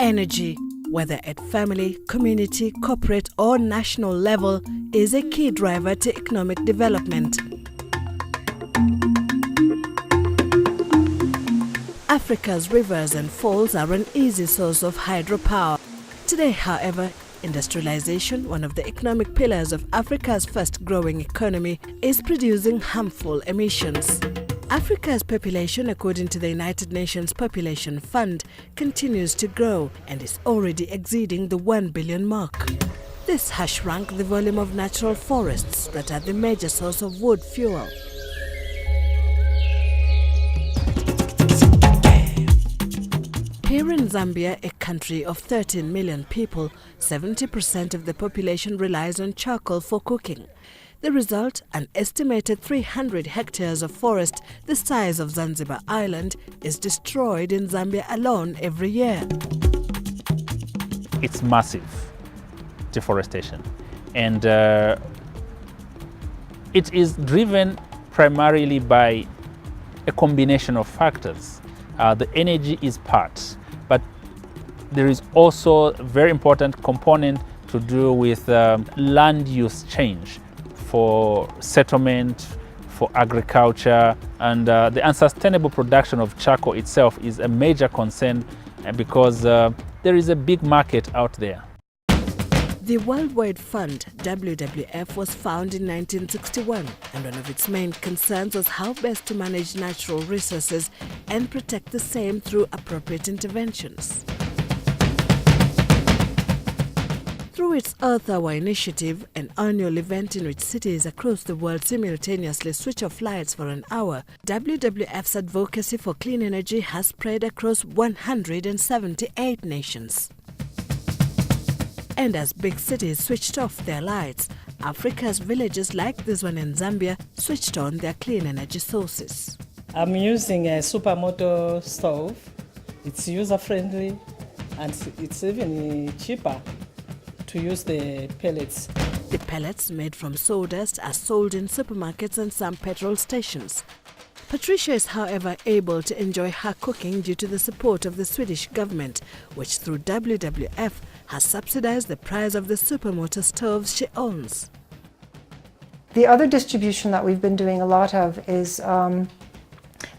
Energy, whether at family, community, corporate or national level, is a key driver to economic development. Africa's rivers and falls are an easy source of hydropower. Today, however, industrialization, one of the economic pillars of Africa's fast-growing economy, is producing harmful emissions. Africa's population, according to the United Nations Population Fund, continues to grow and is already exceeding the 1 billion mark. This has shrunk the volume of natural forests that are the major source of wood fuel. Here in Zambia, a country of 13 million people, 70% of the population relies on charcoal for cooking. The result, an estimated 300 hectares of forest the size of Zanzibar Island is destroyed in Zambia alone every year. It's massive deforestation, and it is driven primarily by a combination of factors. The energy is part, but there is also a very important component to do with land use change for settlement, for agriculture, and the unsustainable production of charcoal itself is a major concern because there is a big market out there. The Worldwide Fund, WWF, was founded in 1961, and one of its main concerns was how best to manage natural resources and protect the same through appropriate interventions. Through its Earth Hour initiative, an annual event in which cities across the world simultaneously switch off lights for an hour, WWF's advocacy for clean energy has spread across 178 nations. And as big cities switched off their lights, Africa's villages like this one in Zambia switched on their clean energy sources. I'm using a supermoto stove. It's user-friendly and it's even cheaper to use the pellets. The pellets made from sawdust are sold in supermarkets and some petrol stations. Patricia is, however, able to enjoy her cooking due to the support of the Swedish government, which through WWF has subsidized the price of the supermoto stoves she owns. The other distribution that we've been doing a lot of is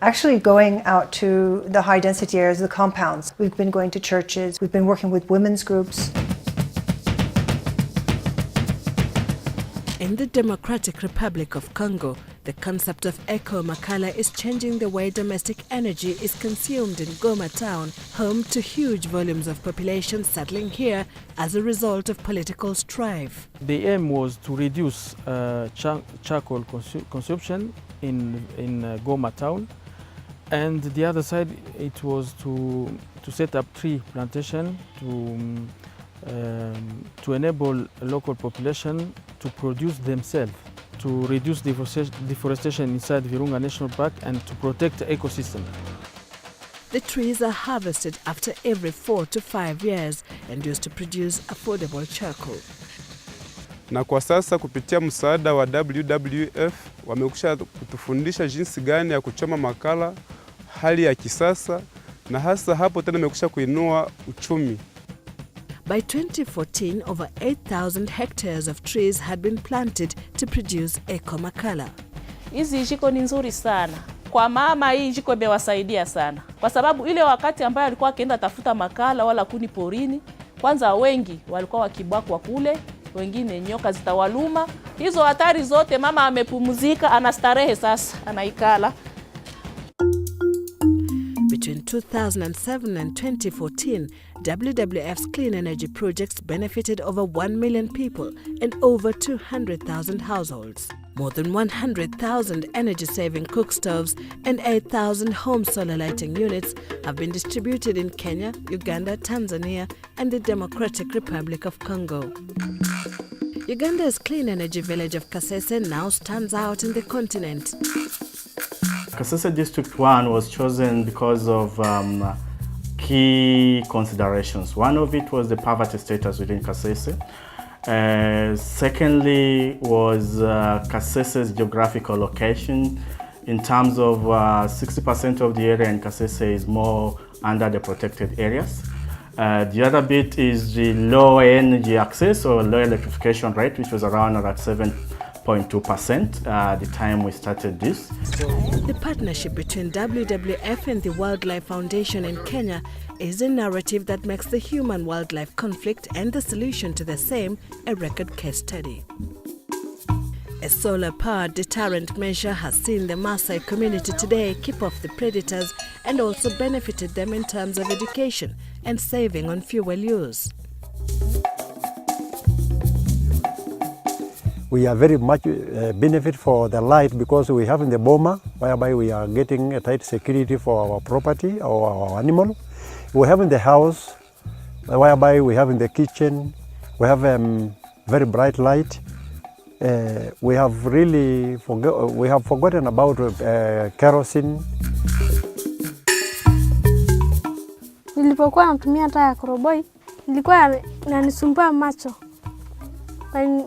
actually going out to the high-density areas, the compounds. We've been going to churches, we've been working with women's groups. In the Democratic Republic of Congo, the concept of eco makala is changing the way domestic energy is consumed in Goma town, home to huge volumes of population settling here as a result of political strife. The aim was to reduce charcoal consumption in Goma town, and the other side it was to set up tree plantation to enable local population to produce themselves, to reduce deforestation inside Virunga National Park and to protect the ecosystem. The trees are harvested after every 4 to 5 years and used to produce affordable charcoal. Na kwa sasa kupitia msaada wa WWF wamekusha kutufundisha jinsi gani ya kuchoma makala, hali ya kisasa, na hasa hapo tena wamekusha kuinua uchumi. By 2014, over 8,000 hectares of trees had been planted to produce eco makala. Hizi jiko ni nzuri sana. Kwa mama hii jiko imewasaidia sana. Kwa sababu ile wakati ambayo alikuwa akienda tafuta makala wala kuni porini, kwanza wengi walikuwa wakibakwa kule, wengine nyoka zitawaluma. Hizo hatari zote mama amepumzika, anastarehe sasa, anaikala. Between 2007 and 2014, WWF's clean energy projects benefited over 1 million people and over 200,000 households. More than 100,000 energy-saving cook stoves and 8,000 home solar lighting units have been distributed in Kenya, Uganda, Tanzania, and the Democratic Republic of Congo. Uganda's clean energy village of Kasese now stands out in the continent. Kasese District 1 was chosen because of key considerations. One of it was the poverty status within Kasese. Secondly was Kasese's geographical location. In terms of 60% of the area in Kasese is more under the protected areas. The other bit is the low energy access or low electrification rate, which was around about 7.2% at the time we started this. The partnership between WWF and the Wildlife Foundation in Kenya is a narrative that makes the human-wildlife conflict and the solution to the same a record case study. A solar-powered deterrent measure has seen the Maasai community today keep off the predators and also benefited them in terms of education and saving on fuel use. We are very much benefit for the light because we have in the boma, whereby we are getting a tight security for our property or our animal. We have in the house, whereby we have in the kitchen, we have very bright light. We have forgotten about kerosene. Nilipokuwa natumia taa ya koroboi, ilikuwa inanisumbua macho.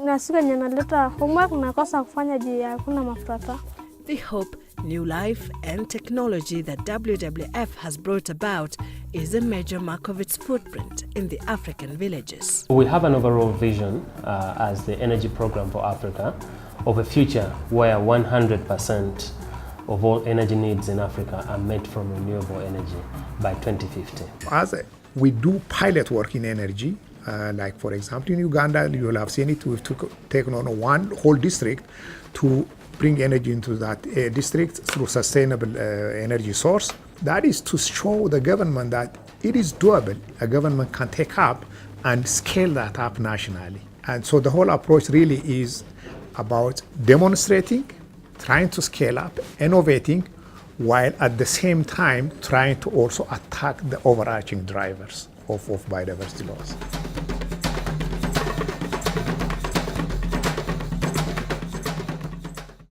Na siku yenye naleta homework nakosa kufanya juu ya hakuna mafuta. The hope, new life and technology that WWF has brought about is a major mark of its footprint in the African villages. We have an overall vision as the Energy Program for Africa of a future where 100% of all energy needs in Africa are met from renewable energy by 2050. As we do pilot work in energy, like for example in Uganda, you will have seen it, we've taken on one whole district to bring energy into that district through sustainable energy source. That is to show the government that it is doable. A government can take up and scale that up nationally. And so the whole approach really is about demonstrating, trying to scale up, innovating, while at the same time trying to also attack the overarching drivers of biodiversity loss.